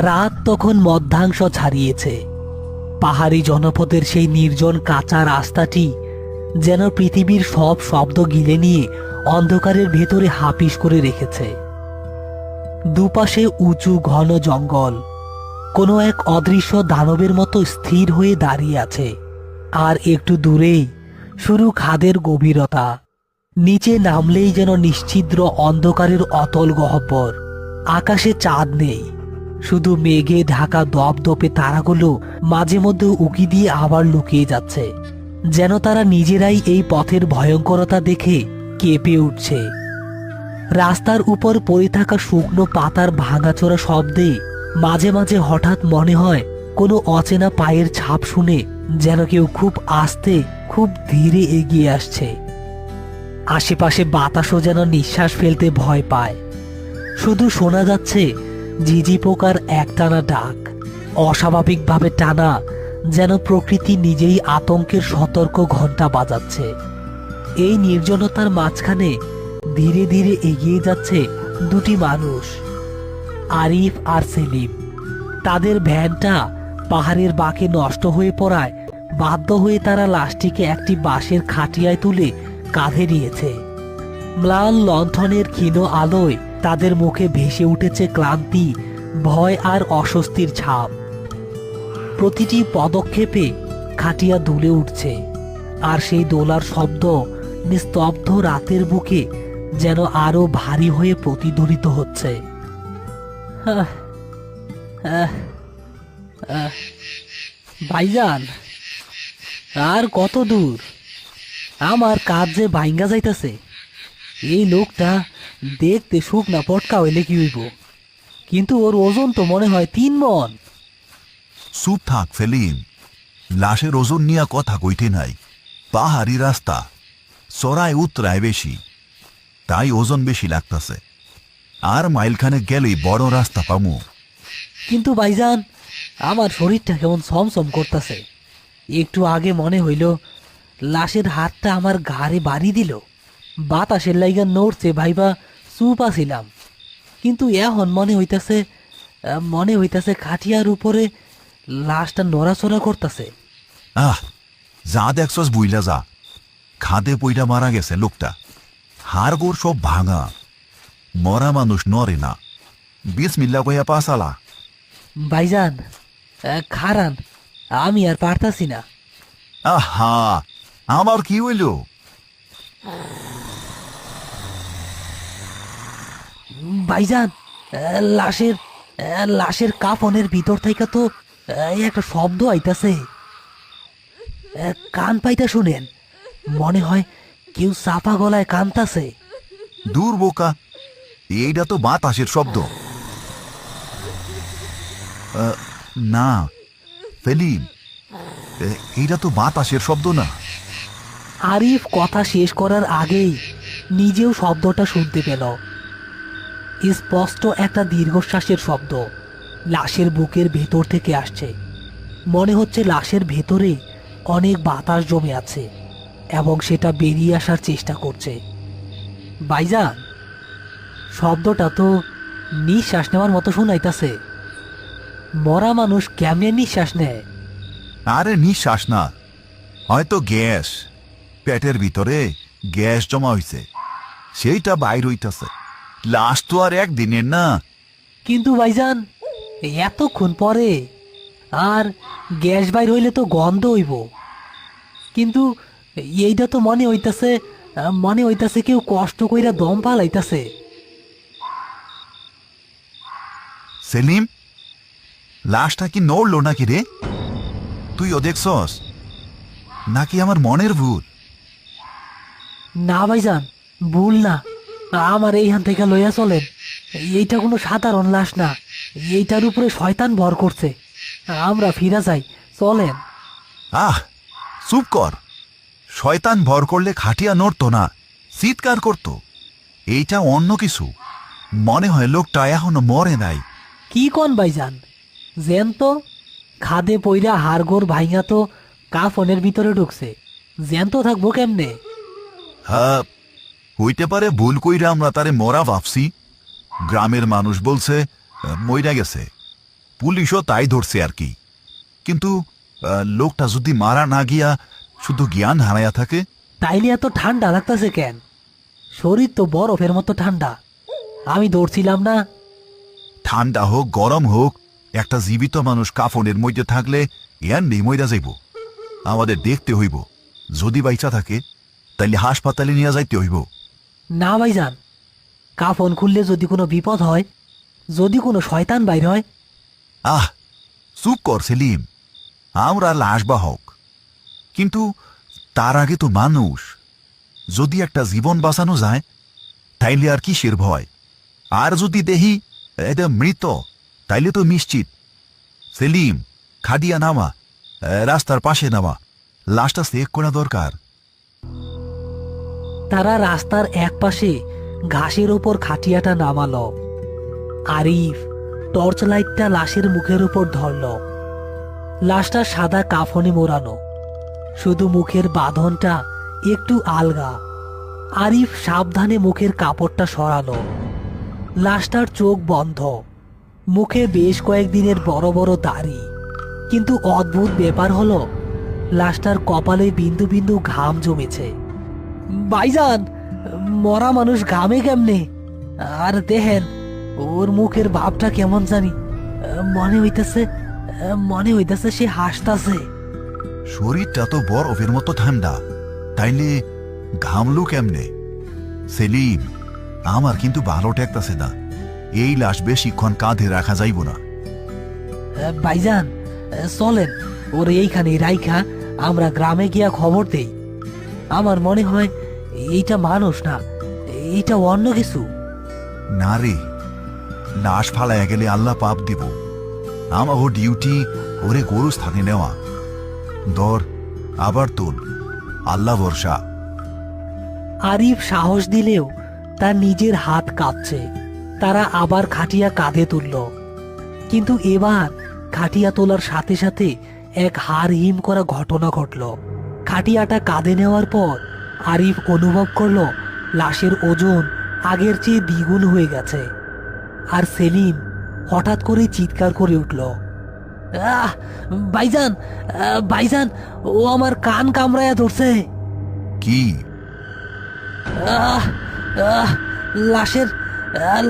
রাত তখন মধ্যাংশ ছাড়িয়েছে। পাহাড়ি জনপদের সেই নির্জন কাঁচা রাস্তাটি যেন পৃথিবীর সব শব্দ গিলে নিয়ে অন্ধকারের ভেতরে হাপিস করে রেখেছে। দুপাশে উঁচু ঘন জঙ্গল কোনো এক অদৃশ্য দানবের মতো স্থির হয়ে দাঁড়িয়ে আছে। আর একটু দূরেই শুরু খাদের গভীরতা। নিচে নামলেই যেন নিশ্ছিদ্র অন্ধকারের অতল গহ্বর। আকাশে চাঁদ নেই, শুধু মেঘে ঢাকা দপদপে তারাগুলো মাঝে মধ্যে উকি দিয়ে আবার লুকিয়ে যাচ্ছে, যেন তারা নিজেরাই এই পথের ভয়ঙ্করতা দেখে কেঁপে উঠছে। রাস্তার উপর পড়ে থাকা শুকনো পাতার ভাঙাচোরা শব্দে মাঝে মাঝে হঠাৎ মনে হয় কোনো অচেনা পায়ের ছাপ শুনে যেন কেউ খুব আস্তে খুব ধীরে এগিয়ে আসছে। আশেপাশে বাতাসও যেন নিঃশ্বাস ফেলতে ভয় পায়। শুধু শোনা যাচ্ছে ঝিঝি পোকার একটানা ডাক, অস্বাভাবিকভাবে টানা, যেন প্রকৃতি নিজেই আতঙ্কের সতর্ক ঘণ্টা বাজাচ্ছে। এই নির্জনতার মাঝখানে ধীরে ধীরে এগিয়ে যাচ্ছে দুটি মানুষ, আরিফ আর সেলিম। তাদের ভ্যানটা পাহাড়ের বাঁকে নষ্ট হয়ে পড়ায় বাধ্য হয়ে তারা লাশটিকে একটি বাঁশের খাটিয়ায় তুলে কাঁধে নিয়েছে। ম্লান লণ্ঠনের ক্ষীণ আলোয় তাদের মুখে ভেসে উঠেছে ক্লান্তি, ভয় আর অস্বস্তির ছাপ। প্রতিটি পদক্ষেপে খাটিয়া দুলে উঠছে, আর সেই দোলার শব্দ নিস্তব্ধ রাতের বুকে যেন আরো ভারী হয়ে প্রতিধ্বনিত হচ্ছে। ভাইজান, আর কত দূর? আমার কাজ যে ভাইঙ্গা যাইতেছে। এই লোকটা দেখতে শুকনা পটকা হইলে কি হইব, কিন্তু ওর ওজন তো মনে হয় 3 মণ। চুপ থাক সেলিম, লাশের ওজন নিয়ে কথা কইতে নাই। পাহাড়ি রাস্তা, চড়াই উতরায় বেশি, তাই ওজন বেশি লাগতেছে। আর মাইলখানে গেলেই বড় রাস্তা পামু। কিন্তু ভাইজান, আমার শরীরটা কেমন ছমছম করতেছে। একটু আগে মনে হইল লাশের হাতটা আমার ঘাড়ে বাড়ি দিল। বাতাসের লাইগা নড়ছে ভাইবা চুপ আছিলাম, কিন্তু এখন মনে হইতাছে খাটিয়ার উপরে লাশটা নড়াচড়া করতেছে। আহ, যা দেখছস বুইলা যা। খাদে পইটা মারা গেছে লোকটা, হাড়গোড় সব ভাঙা। মরা মানুষ নরে না। বিসমিল্লাহ কইয়া পাসালা। ভাইজান, খারান, আমি আর পারতাছি না। আহা, আমার কি হইল? ভাইজান, লাশের লাশের কাফনের ভিতর থেকে তো একটা শব্দ আইতাছে। কান পাইতা শুনেন, মনে হয় কেউ চাপা গলায় কানতাছে। দূর বোকা, এইটা তো বাতাসের শব্দ। না সেলিম, এইটা তো বাতাসের শব্দ না। আরিফ কথা শেষ করার আগেই নিজেও শব্দটা শুনতে পেল। স্পষ্ট একটা দীর্ঘশ্বাসের শব্দ লাশের বুকের ভেতর থেকে আসছে। মনে হচ্ছে লাশের ভেতরে অনেক বাতাস জমে আছে এবং সেটা বেরিয়ে আসার চেষ্টা করছে। ভাইজান, শব্দটা তো নিঃশ্বাস নেওয়ার মতো শোনাইতাছে। মরা মানুষ কেমনে নিঃশ্বাস নেয়? আরে নিঃশ্বাস না, হয়তো গ্যাস। পেটের ভিতরে গ্যাস জমা হইছে, সেইটা বাইর হইতাছে। লাশ তো আর একদিনের না। কিন্তু ভাইজান, এতক্ষণ পরে আর গ্যাস বাইর হইলে তো গন্ধ হইব। কিন্তু এইটা তো মনে হইতাছে কেউ কষ্ট কইরা দম পালাইতাছে। সেলিম, লাশটা কি নড়লো নাকি রে? তুইও দেখছস নাকি আমার মনের ভুল? না ভাইজান, ভুল না। আমার এইখান থেকে লইয়া চলেন। এইটা কোনো সাধারণ লাশ না, এইটার উপরে শয়তান ভর করছে। আমরা ফিরা যাই, চলেন। আহ, চুপ কর। শয়তান ভর করলে খাটিয়া নড়তো না, চিৎকার করতো। এইটা অন্য কিছু। মনে হয় লোকটা এখনো মরে নাই। কি কন ভাইজান? জ্যান্ত খাদে পইরা হাড়গোড় ভাইঙা তো কাফনের ভিতরে ঢুকছে, জ্যান্ত থাকবো কেমনে? হ্যাঁ, হইতে পারে ভুল কইরা আমরা তারে মরা ভাবছি। গ্রামের মানুষ বলছে মইরা গেছে। পুলিশও তাই ধরছে আর কি। কিন্তু লোকটা যদি মারা না গিয়া শুধু জ্ঞান হারাইয়া থাকে। তাইলে এত ঠান্ডা লাগতেছে কেন? শরীর তো বরফের মতো ঠান্ডা। আমি দৌড়ছিলাম না। ঠান্ডা হোক গরম হোক, একটা জীবিত মানুষ কাফনের মধ্যে থাকলে এমনি মইরা যাইব। আমাদের দেখতে হইব, যদি বাইচা থাকে তাইলে হাসপাতালে নিয়ে যাইতে হইব। না ভাইজান, কাফন খুললে যদি কোনো বিপদ হয়, যদি কোনো শয়তান বাইর হয়। আহ, চুপ কর সেলিম। আমরা লাশ বা হোক, কিন্তু তার আগে তো মানুষ। যদি একটা জীবন বাঁচানো যায় তাইলে আর কিসের ভয়? আর যদি দেহি এটা মৃত, তাইলে তো নিশ্চিত। সেলিম, খাদিয়া নামা, রাস্তার পাশে নামা, লাশটা চেক করা দরকার। তারা রাস্তার এক পাশে ঘাসের ওপর খাটিয়াটা নামালো। আরিফ টর্চ লাইটটা লাশের মুখের উপর ধরল। লাশটা সাদা কাফনে মোড়ানো, শুধু মুখের বাঁধনটা একটু আলগা। আরিফ সাবধানে মুখের কাপড়টা সরালো। লাশটার চোখ বন্ধ, মুখে বেশ কয়েকদিনের বড় বড় দাড়ি। কিন্তু অদ্ভুত ব্যাপার হলো, লাশটার কপালে বিন্দু বিন্দু ঘাম জমেছে। ভাইজান, মরা মানুষ ঘামে কেমনে? আর দেখেন ওর মুখের ভাবটা কেমন জানি। মনে হইতেছে সে হাসতাছে। শরীরটা তো বরফের মতো ঠান্ডা, তাইলে ঘামলু কেমনে? সেলিম, আমার কিন্তু ভালো ঠেকতাছে না। এই লাশ বেশিক্ষণ কাঁধে রাখা যাইব না। ভাইজান, চলেন ওর এইখানে রাইখা আমরা গ্রামে গিয়া খবর দেই। আমার মনে হয় এইটা মানুষ না, এইটা অন্য কিছু। না রে, লাশ ফালাইয়া গেলে আল্লাহ পাপ দিব। আমার ডিউটি ওরে গোরস্থানে নেওয়া। দর, আবার তোল, আল্লাহ ভরসা। আরিফ সাহস দিলেও তার নিজের হাত কাঁপছে। তারা আবার খাটিয়া কাঁধে তুলল, কিন্তু এবার খাটিয়া তোলার সাথে সাথে এক হাড় হিম করা ঘটনা ঘটল। খাটিয়াটা কাঁধে নেওয়ার পর আরিফ অনুভব করল লাশের ওজন আগের চেয়ে দ্বিগুণ হয়ে গেছে। আর সেলিম হঠাৎ করে চিৎকার করে উঠল, আহ ভাইজান, ভাইজান, ও আমার কান কামড়ায়া ধরছে। কি? আহ আহ লাশের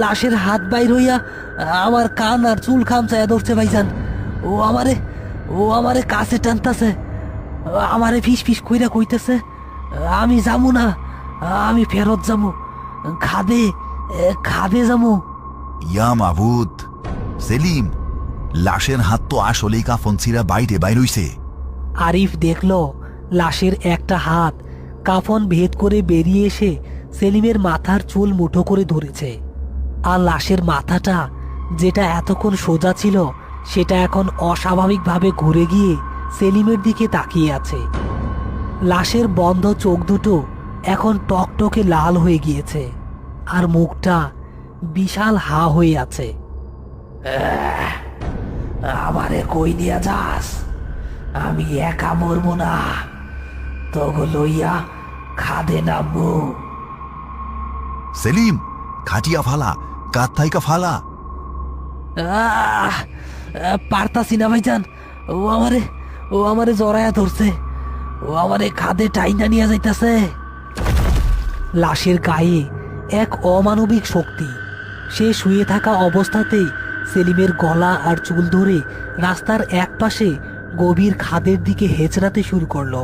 লাশের হাত বাইর হইয়া আমার কান আর চুল খামচায়া ধরছে ভাইজান। ও আমারে কাছে টানতাছে, আমারে ফিস ফিস কইরা কইতেছে আমি যামু না, আমি ফেরত যামু, খাদে খাদে যামু। ইয়া মাবুদ! সেলিম, লাশের হাত তো আসলেই কাফন ছিঁড়া বাইরে বাইর হইছে। আরিফ দেখল লাশের একটা হাত কাফন ভেদ করে বেরিয়ে এসে সেলিমের মাথার চুল মুঠো করে ধরেছে। আর লাশের মাথাটা, যেটা এতক্ষণ সোজা ছিল, সেটা এখন অস্বাভাবিকভাবে ঘুরে গিয়ে সেলিমের দিকে তাকিয়ে আছে। লাশের বন্ধ চোখ দুটো এখন টকটকে লাল হয়ে গিয়েছে, আর মুখটা বিশাল হা হয়ে আছে। আমারে কই নিয়ে যাস? আমি একা মরবো না, তোগো লইয়া খাদে নামবো। সেলিম, খাটিয়া ফালা, কাত থাইকা ফালা। পারতাছি না ভাইজান, ও আমারে জড়ায়া ধরছে, ও আমারে খাদে টাইনা নিয়ে যাইতাছে। লাশের গায়ে এক অমানবিক শক্তি। সে শুয়ে থাকা অবস্থাতেই সেলিমের গলা আর চুল ধরে রাস্তার এক পাশে গভীর খাদের দিকে হেঁচড়াতে শুরু করলো।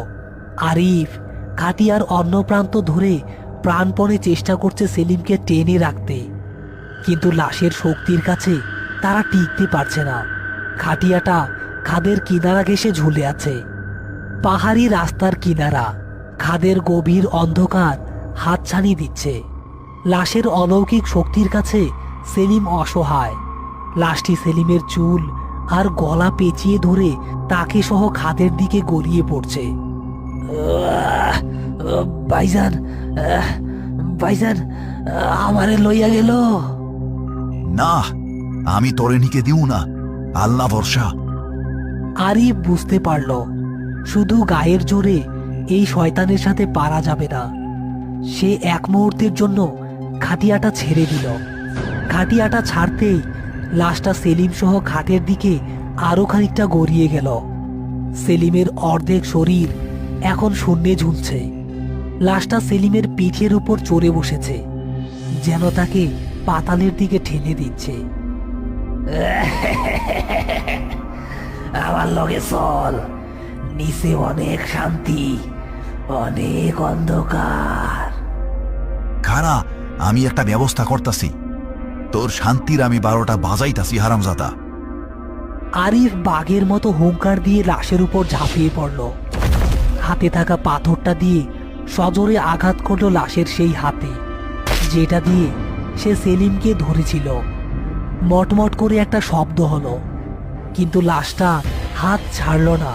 আরিফ খাটিয়ার অন্য প্রান্ত ধরে প্রাণপণে চেষ্টা করছে সেলিমকে টেনে রাখতে, কিন্তু লাশের শক্তির কাছে তারা টিকতে পারছে না। খাটিয়াটা খাদের কিনারা ঘেঁষে ঝুলে আছে। পাহাড়ি রাস্তার কিনারা, খাদের গভীর অন্ধকার হাতছানি দিচ্ছে। লাশের অলৌকিক শক্তির কাছে সেলিম অসহায়। লাশটি সেলিমের চুল আর গলা পেঁচিয়ে ধরে তাকে সহ খাদের দিকে গড়িয়ে পড়ছে। ভাইজান, ভাইজান, আমারে লইয়া গেল। না, আমি তোরে নিকে দিও না, আল্লাহ ভরসা। আরিফ বুঝতে পারল শুধু গায়ের জোরে এই শয়তানের সাথে পারা যাবে না। সে এক মুহূর্তের জন্য খাটিয়াটা ছেড়ে দিল। খাটিয়াটা ছাড়তেই লাশটা সেলিম সহ খাটের দিকে আরো খানিকটা গড়িয়ে গেল। সেলিমের অর্ধেক শরীর এখন শূন্যে ঝুলছে। লাশটা সেলিমের পিঠের উপর চড়ে বসেছে, যেন তাকে পাতালের দিকে ঠেলে দিচ্ছে। আমার লগে চল, নিচে অনেক শান্তি, অনেক অন্ধকার। খারা, আমি একটা ব্যবস্থা করতাছি। তোর শান্তির আমি 12টা বাজাইতাছি হারামজাদা। আরিফ বাঘের মতো হুঙ্কার দিয়ে লাশের উপর ঝাঁপিয়ে পড়ল। হাতে থাকা পাথরটা দিয়ে সজোরে আঘাত করল লাশের সেই হাতে, যেটা দিয়ে সে সেলিমকে ধরেছিল। মটমট করে একটা শব্দ হলো, কিন্তু লাশটা হাত ছাড়ল না।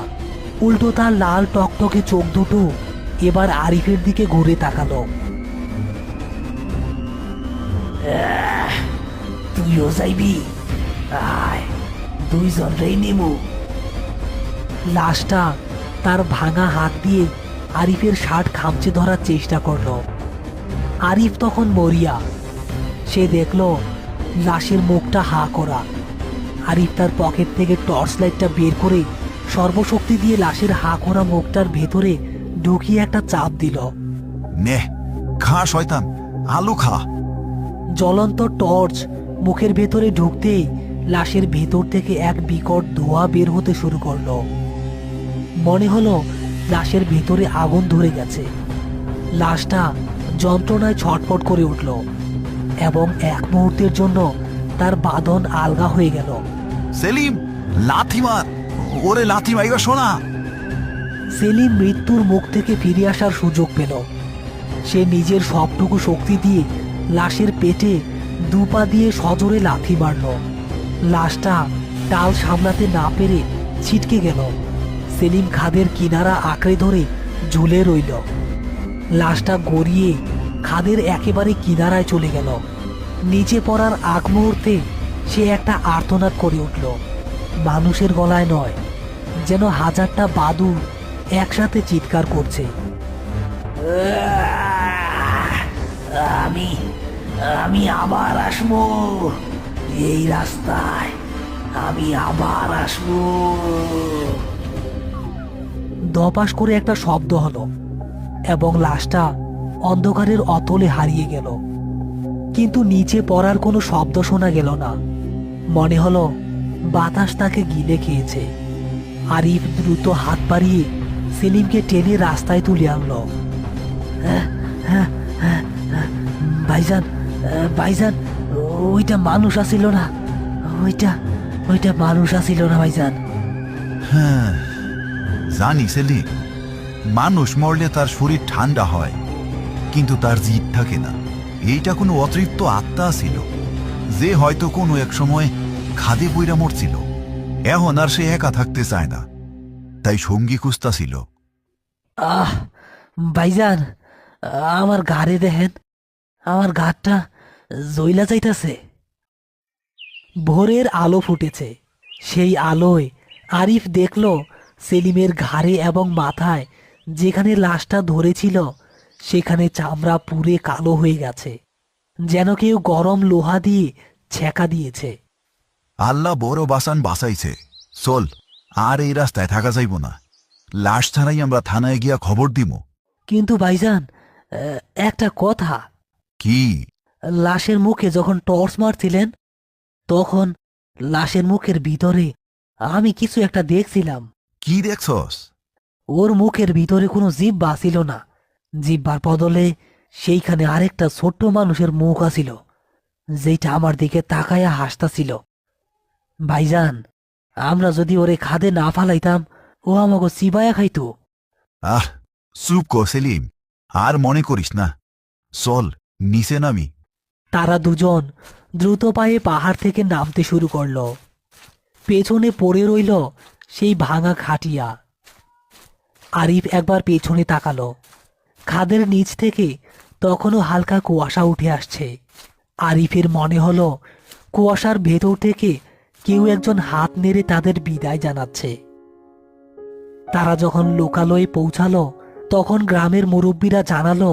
উল্টো তার লাল টকটকে চোখ দুটো এবার আরিফের দিকে ঘুরে তাকালো। তুইও যাইবি? আয়, দুইজনরেই নেমু। লাশটা তার ভাঙা হাত দিয়ে আরিফের শার্ট খামচে ধরার চেষ্টা করলো। আরিফ তখন মরিয়া। সে দেখল লাশের মুখটা হা করা। আরিফ তার পকেট থেকে টর্চ লাইটটা বের করে সর্বশক্তি দিয়ে লাশের হা করা মুখটার ভেতরে ঢুকিয়ে একটা চাপ দিল। নে, খা শয়তান, আলু খা। জ্বলন্ত টর্চ মুখের ভেতরে ঢুকতেই লাশের ভেতর থেকে এক বিকট ধোঁয়া বের হতে শুরু করলো। মনে হলো লাশের ভেতরে আগুন ধরে গেছে। লাশটা যন্ত্রণায় ছটফট করে উঠল এবং এক মুহূর্তের জন্য তার বাঁধন আলগা হয়ে গেল। সেলিম, লাথি মার, ওরে লাথি মাইরা শোনা। সেলিম মৃত্যুর মুখ থেকে ফিরে আসার সুযোগ পেল। সে নিজের সবটুকু শক্তি দিয়ে লাশের পেটে দুপা দিয়ে সজোরে লাথি মারল। লাশটা টাল সামলাতে না পেরে ছিটকে গেল। সেলিম খাদের কিনারা আঁকড়ে ধরে ঝুলে রইল। লাশটা গড়িয়ে খাদের একেবারে কিনারায় চলে গেল। নিচে পড়ার আগ মুহূর্তে সে একটা আর্তনাদ করে উঠল, মানুষের গলায় নয়, যেন হাজারটা বাদুড় একসাথে চিৎকার করছে। আমি আমি আবার আসবো, এই রাস্তায় আমি আবার আসবো। দপাস করে একটা শব্দ হলো এবং লাশটা অন্ধকারের অতলে হারিয়ে গেল। কিন্তু নিচে পড়ার কোনো শব্দ শোনা গেল না। মনে হলো বাতাস তাকে গিলে খেয়েছে। আরিফ দ্রুত হাত বাড়িয়ে সেলিমকে টেনে রাস্তায় তুলে আনলো। ভাইজান, ভাইজান, ওইটা মানুষ আসিল না, ওইটা মানুষ আসিল না ভাইজান। হ্যাঁ জানি সেলিম, মানুষ মরলে তার শরীর ঠান্ডা হয়, কিন্তু তার জিদ থাকে না। এইটা কোনো অতৃপ্ত আত্মা ছিল, যে হয়তো কোনো এক সময় খাদে বইরা মরছিল। এখন আর সে একা থাকতে চায় না, তাই সঙ্গী খুঁজতা ছিল। আহ ভাইজান, আমার ঘাড়ে দেখেন, আমার ঘাটটা জইলা যাইতাছে। ভোরের আলো ফুটেছে। সেই আলোয় আরিফ দেখল সেলিমের ঘাড়ে এবং মাথায় যেখানে লাশটা ধরেছিল সেখানে চামড়া পুড়ে কালো হয়ে গেছে, যেন কেউ গরম লোহা দিয়ে ছেঁকা দিয়েছে। আল্লাহ বড় বাসান বাঁচাইছে। চল, আর এই রাস্তায় থাকা যাইব না। লাশ ছাড়াই আমরা থানায় গিয়া খবর দিব। কিন্তু ভাইজান, একটা কথা। কি? লাশের মুখে যখন টর্চ মারছিলেন তখন লাশের মুখের ভিতরে আমি কিছু একটা দেখছিলাম। কি দেখছস? ওর মুখের ভিতরে কোনো জিহ্বা ছিল না, জিহ্বার বদলে সেইখানে আরেকটা ছোট্ট মানুষের মুখ আছিল, যেটা আমার দিকে তাকায়া হাসতাছিল। ভাইজান, আমরা যদি ওরে খাদে না ফালাইতাম ও আমাকে চিবায়া খাইতো। আহ, চুপ কর সেলিম, আর মনে করিস না। চল নিচে নামি। তারা দুজন দ্রুত পায়ে পাহাড় থেকে নামতে শুরু করল। পেছনে পড়ে রইল সেই ভাঙা খাটিয়া। আরিফ একবার পেছনে তাকালো। খাদের নিচ থেকে তখনও হালকা কুয়াশা উঠে আসছে। আরিফের মনে হলো কুয়াশার ভেতর থেকে কেউ একজন হাত নেড়ে তাদের বিদায় জানাচ্ছে। তারা যখন লোকালয়ে পৌঁছালো তখন গ্রামের মুরব্বীরা জানালো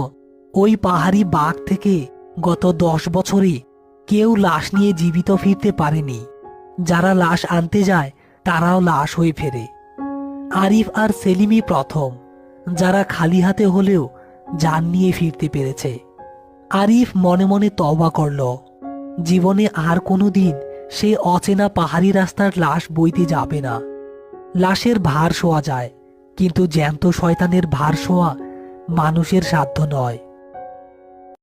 ওই পাহাড়ি বাঘ থেকে গত 10 বছরে কেউ লাশ নিয়ে জীবিত ফিরতে পারেনি। যারা লাশ আনতে যায় তারাও লাশ হয়ে ফেরে। আরিফ আর সেলিমই প্রথম যারা খালি হাতে হলেও জান নিয়ে ফিরতে পেরেছে। আরিফ মনে মনে তওবা করল, জীবনে আর কোনোদিন সে অচেনা পাহাড়ি রাস্তার লাশ বইতে যাবে না। লাশের ভার শোয়া যায়, কিন্তু জ্যান্ত শয়তানের ভার শোয়া মানুষের সাধ্য নয়।